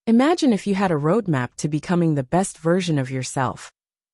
Imagine if you had a roadmap to becoming the best version of yourself.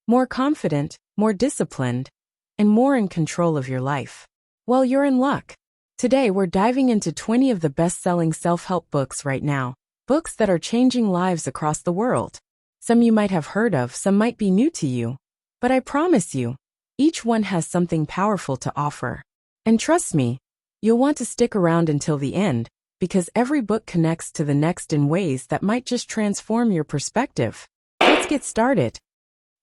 More confident, more disciplined, and more in control of your life. Well, you're in luck. Today we're diving into 20 of the best-selling self-help books right now. Books that are changing lives across the world. Some you might have heard of, some might be new to you. But I promise you, each one has something powerful to offer. And trust me, you'll want to stick around until the end, because every book connects to the next in ways that might just transform your perspective. Let's get started.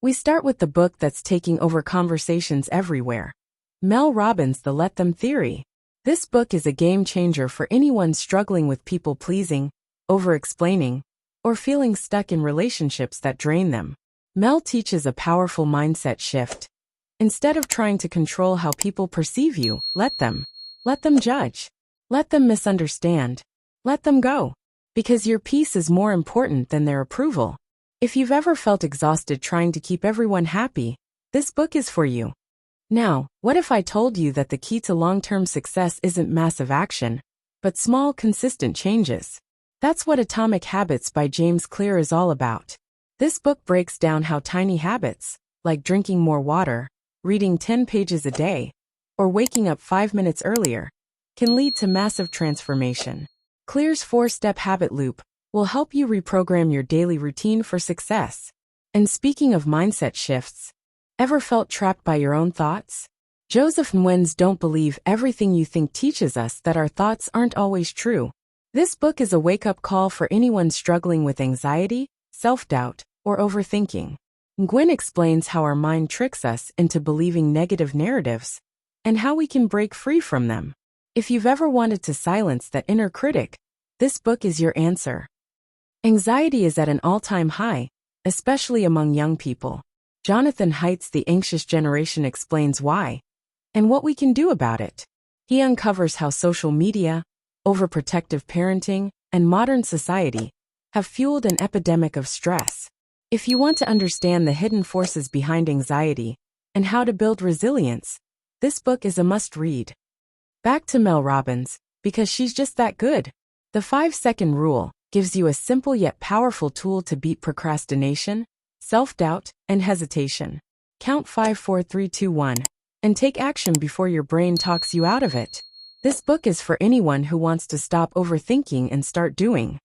We start with the book that's taking over conversations everywhere. Mel Robbins' The Let Them Theory. This book is a game changer for anyone struggling with people-pleasing, over-explaining, or feeling stuck in relationships that drain them. Mel teaches a powerful mindset shift. Instead of trying to control how people perceive you, let them judge. Let them misunderstand. Let them go. Because your peace is more important than their approval. If you've ever felt exhausted trying to keep everyone happy, this book is for you. Now, what if I told you that the key to long-term success isn't massive action, but small, consistent changes? That's what Atomic Habits by James Clear is all about. This book breaks down how tiny habits, like drinking more water, reading 10 pages a day, or waking up 5 minutes earlier, can lead to massive transformation. Clear's 4-step habit loop will help you reprogram your daily routine for success. And speaking of mindset shifts, ever felt trapped by your own thoughts? Joseph Nguyen's Don't Believe Everything You Think teaches us that our thoughts aren't always true. This book is a wake-up call for anyone struggling with anxiety, self-doubt, or overthinking. Nguyen explains how our mind tricks us into believing negative narratives, and how we can break free from them. If you've ever wanted to silence that inner critic, this book is your answer. Anxiety is at an all-time high, especially among young people. Jonathan Haidt's The Anxious Generation explains why, and what we can do about it. He uncovers how social media, overprotective parenting, and modern society have fueled an epidemic of stress. If you want to understand the hidden forces behind anxiety and how to build resilience, this book is a must-read. Back to Mel Robbins, because she's just that good. The 5-second rule gives you a simple yet powerful tool to beat procrastination, self-doubt, and hesitation. Count 5, 4, 3, 2, 1, and take action before your brain talks you out of it. This book is for anyone who wants to stop overthinking and start doing.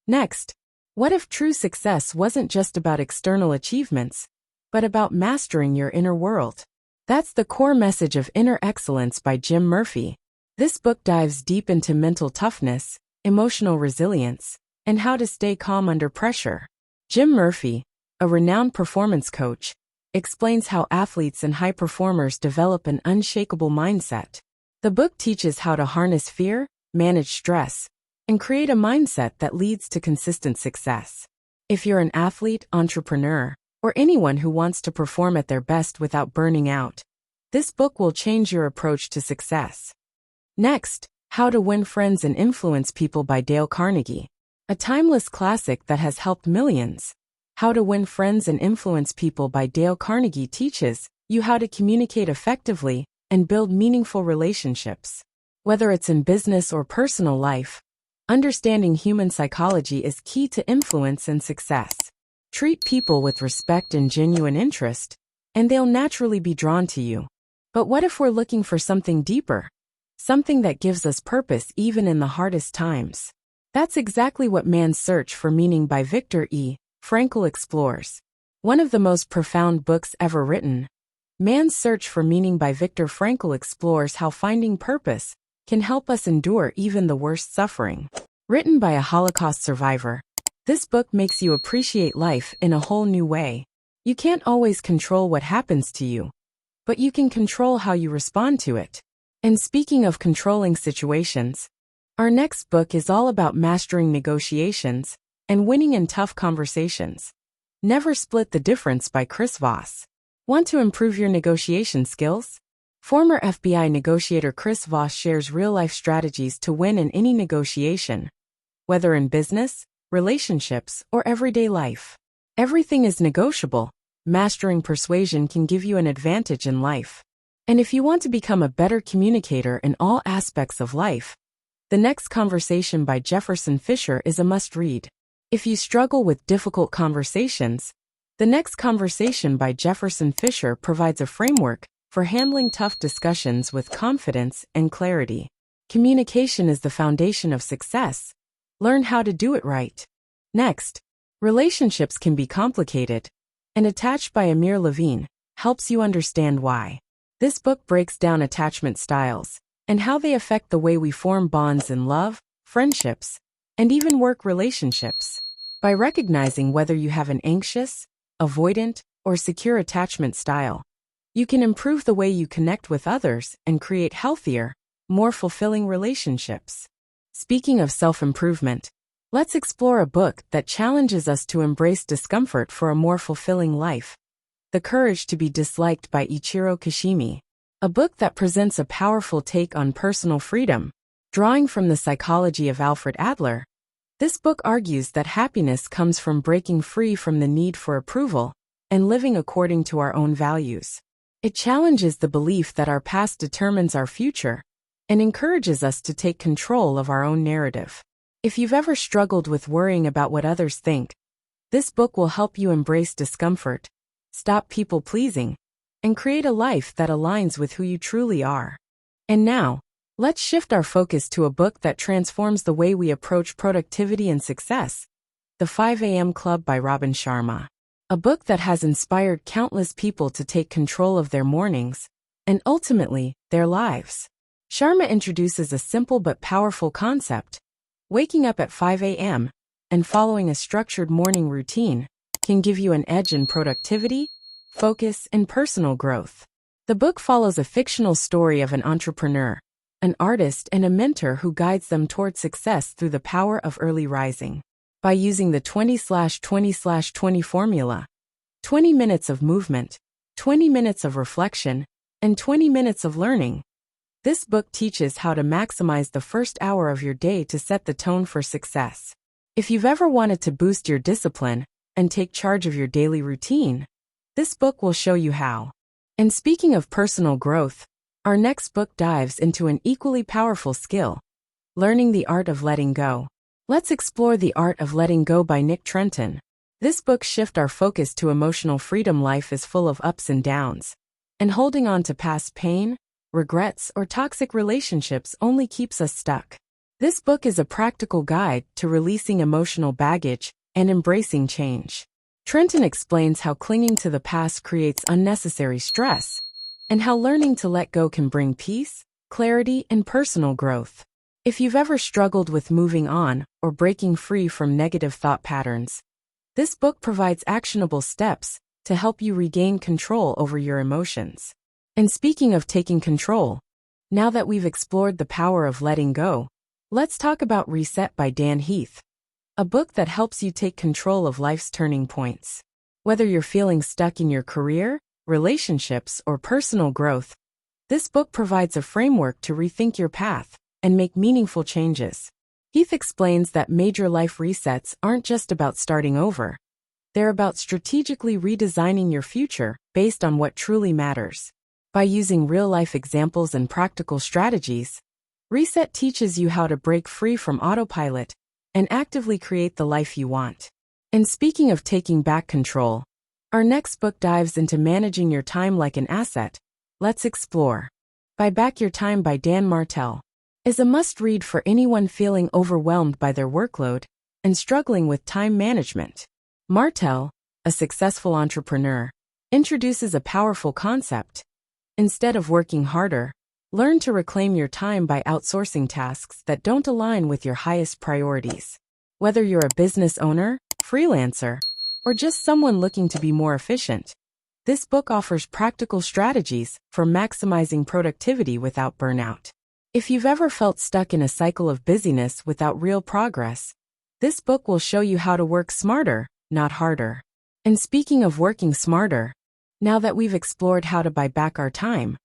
Next, what if true success wasn't just about external achievements, but about mastering your inner world? That's the core message of Inner Excellence by Jim Murphy. This book dives deep into mental toughness, emotional resilience, and how to stay calm under pressure. Jim Murphy, a renowned performance coach, explains how athletes and high performers develop an unshakable mindset. The book teaches how to harness fear, manage stress, and create a mindset that leads to consistent success. If you're an athlete, entrepreneur, or anyone who wants to perform at their best without burning out, this book will change your approach to success. Next, How to Win Friends and Influence People by Dale Carnegie. A timeless classic that has helped millions. How to Win Friends and Influence People by Dale Carnegie teaches you how to communicate effectively and build meaningful relationships. Whether it's in business or personal life, understanding human psychology is key to influence and success. Treat people with respect and genuine interest, and they'll naturally be drawn to you. But what if we're looking for something deeper? Something that gives us purpose even in the hardest times. That's exactly what Man's Search for Meaning by Viktor Frankl explores. One of the most profound books ever written, Man's Search for Meaning by Viktor Frankl explores how finding purpose can help us endure even the worst suffering. Written by a Holocaust survivor, this book makes you appreciate life in a whole new way. You can't always control what happens to you, but you can control how you respond to it. And speaking of controlling situations, our next book is all about mastering negotiations and winning in tough conversations. Never Split the Difference by Voss. Want to improve your negotiation skills? Former FBI negotiator Voss shares real-life strategies to win in any negotiation, whether in business, relationships, or everyday life. Everything is negotiable. Mastering persuasion can give you an advantage in life. And if you want to become a better communicator in all aspects of life, The Next Conversation by Jefferson Fisher is a must-read. If you struggle with difficult conversations, The Next Conversation by Jefferson Fisher provides a framework for handling tough discussions with confidence and clarity. Communication is the foundation of success. Learn how to do it right. Next, Relationships Can Be Complicated, and Attached by Amir Levine helps you understand why. This book breaks down attachment styles and how they affect the way we form bonds in love, friendships, and even work relationships. By recognizing whether you have an anxious, avoidant, or secure attachment style, you can improve the way you connect with others and create healthier, more fulfilling relationships. Speaking of self-improvement, let's explore a book that challenges us to embrace discomfort for a more fulfilling life. The Courage to be Disliked by Ichiro Kishimi, a book that presents a powerful take on personal freedom. Drawing from the psychology of Alfred Adler, this book argues that happiness comes from breaking free from the need for approval and living according to our own values. It challenges the belief that our past determines our future and encourages us to take control of our own narrative. If you've ever struggled with worrying about what others think, this book will help you embrace discomfort, stop people-pleasing, and create a life that aligns with who you truly are. And now, let's shift our focus to a book that transforms the way we approach productivity and success. The 5 a.m. Club by Sharma, a book that has inspired countless people to take control of their mornings and ultimately their lives. Sharma introduces a simple but powerful concept. Waking up at 5 a.m. and following a structured morning routine can give you an edge in productivity, focus, and personal growth. The book follows a fictional story of an entrepreneur, an artist, and a mentor who guides them toward success through the power of early rising. By using the 20/20/20 formula, 20 minutes of movement, 20 minutes of reflection, and 20 minutes of learning, this book teaches how to maximize the first hour of your day to set the tone for success. If you've ever wanted to boost your discipline and take charge of your daily routine, this book will show you how. And speaking of personal growth, our next book dives into an equally powerful skill, learning the art of letting go. Let's explore The Art of Letting Go by Trenton. This book shifts our focus to emotional freedom. Life is full of ups and downs, and holding on to past pain, regrets, or toxic relationships only keeps us stuck. This book is a practical guide to releasing emotional baggage and embracing change. Trenton explains how clinging to the past creates unnecessary stress, and how learning to let go can bring peace, clarity, and personal growth. If you've ever struggled with moving on or breaking free from negative thought patterns, this book provides actionable steps to help you regain control over your emotions. And speaking of taking control, now that we've explored the power of letting go, let's talk about Reset by Heath, a book that helps you take control of life's turning points. Whether you're feeling stuck in your career, relationships, or personal growth, this book provides a framework to rethink your path and make meaningful changes. Heath explains that major life resets aren't just about starting over. They're about strategically redesigning your future based on what truly matters. By using real-life examples and practical strategies, Reset teaches you how to break free from autopilot and actively create the life you want. And speaking of taking back control, our next book dives into managing your time like an asset. Let's explore. By Back Your Time by Martell is a must-read for anyone feeling overwhelmed by their workload and struggling with time management. Martell, a successful entrepreneur, introduces a powerful concept. Instead of working harder, learn to reclaim your time by outsourcing tasks that don't align with your highest priorities. Whether you're a business owner, freelancer, or just someone looking to be more efficient, this book offers practical strategies for maximizing productivity without burnout. If you've ever felt stuck in a cycle of busyness without real progress, this book will show you how to work smarter, not harder. And speaking of working smarter, now that we've explored how to buy back our time,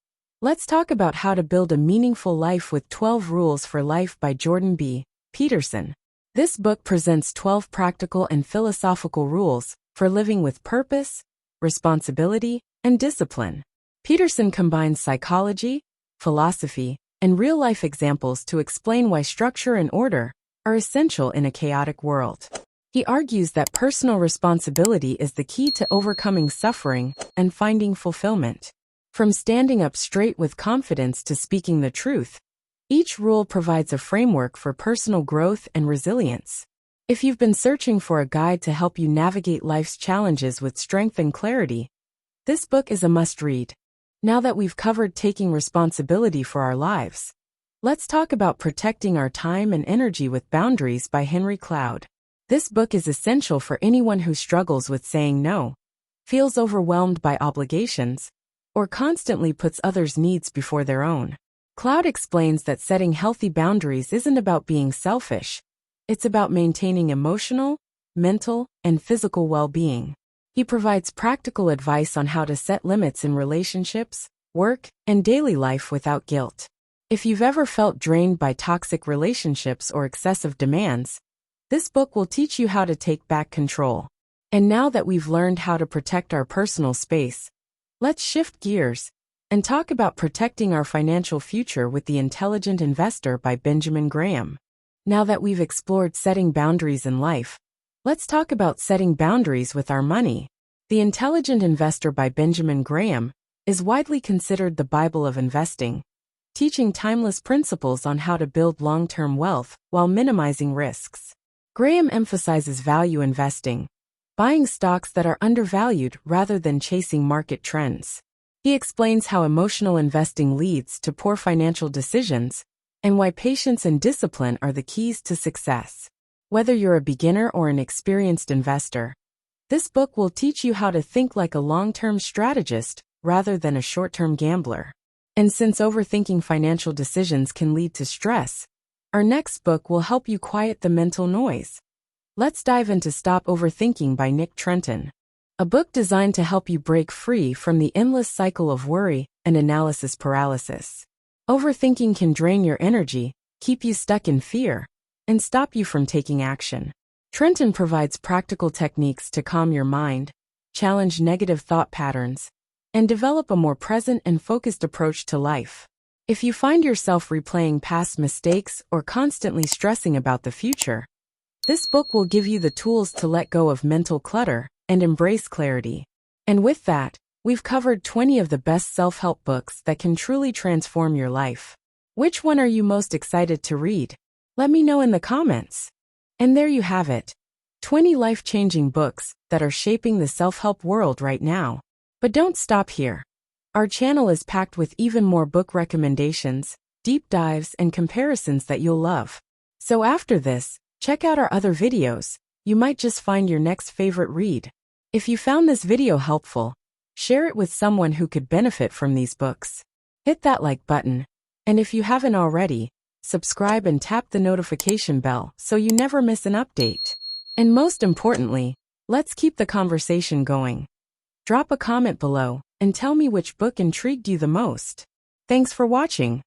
let's talk about how to build a meaningful life with 12 Rules for Life by Jordan B. Peterson. This book presents 12 practical and philosophical rules for living with purpose, responsibility, and discipline. Peterson combines psychology, philosophy, and real-life examples to explain why structure and order are essential in a chaotic world. He argues that personal responsibility is the key to overcoming suffering and finding fulfillment. From standing up straight with confidence to speaking the truth, each rule provides a framework for personal growth and resilience. If you've been searching for a guide to help you navigate life's challenges with strength and clarity, this book is a must-read. Now that we've covered taking responsibility for our lives, let's talk about protecting our time and energy with boundaries by Henry Cloud. This book is essential for anyone who struggles with saying no, feels overwhelmed by obligations, or constantly puts others' needs before their own. Cloud explains that setting healthy boundaries isn't about being selfish. It's about maintaining emotional, mental, and physical well-being. He provides practical advice on how to set limits in relationships, work, and daily life without guilt. If you've ever felt drained by toxic relationships or excessive demands, this book will teach you how to take back control. And now that we've learned how to protect our personal space, let's shift gears and talk about protecting our financial future with The Intelligent Investor by Benjamin Graham. Now that we've explored setting boundaries in life, let's talk about setting boundaries with our money. The Intelligent Investor by Benjamin Graham is widely considered the Bible of investing, teaching timeless principles on how to build long-term wealth while minimizing risks. Graham emphasizes value investing, buying stocks that are undervalued rather than chasing market trends. He explains how emotional investing leads to poor financial decisions and why patience and discipline are the keys to success. Whether you're a beginner or an experienced investor, this book will teach you how to think like a long-term strategist rather than a short-term gambler. And since overthinking financial decisions can lead to stress, our next book will help you quiet the mental noise. Let's dive into Stop Overthinking by Trenton, a book designed to help you break free from the endless cycle of worry and analysis paralysis. Overthinking can drain your energy, keep you stuck in fear, and stop you from taking action. Trenton provides practical techniques to calm your mind, challenge negative thought patterns, and develop a more present and focused approach to life. If you find yourself replaying past mistakes or constantly stressing about the future, this book will give you the tools to let go of mental clutter and embrace clarity. And with that, we've covered 20 of the best self-help books that can truly transform your life. Which one are you most excited to read? Let me know in the comments. And there you have it. 20 life-changing books that are shaping the self-help world right now. But don't stop here. Our channel is packed with even more book recommendations, deep dives, and comparisons that you'll love. So after this, check out our other videos. You might just find your next favorite read. If you found this video helpful, share it with someone who could benefit from these books. Hit that like button, and if you haven't already, subscribe and tap the notification bell so you never miss an update. And most importantly, let's keep the conversation going. Drop a comment below and tell me which book intrigued you the most. Thanks for watching.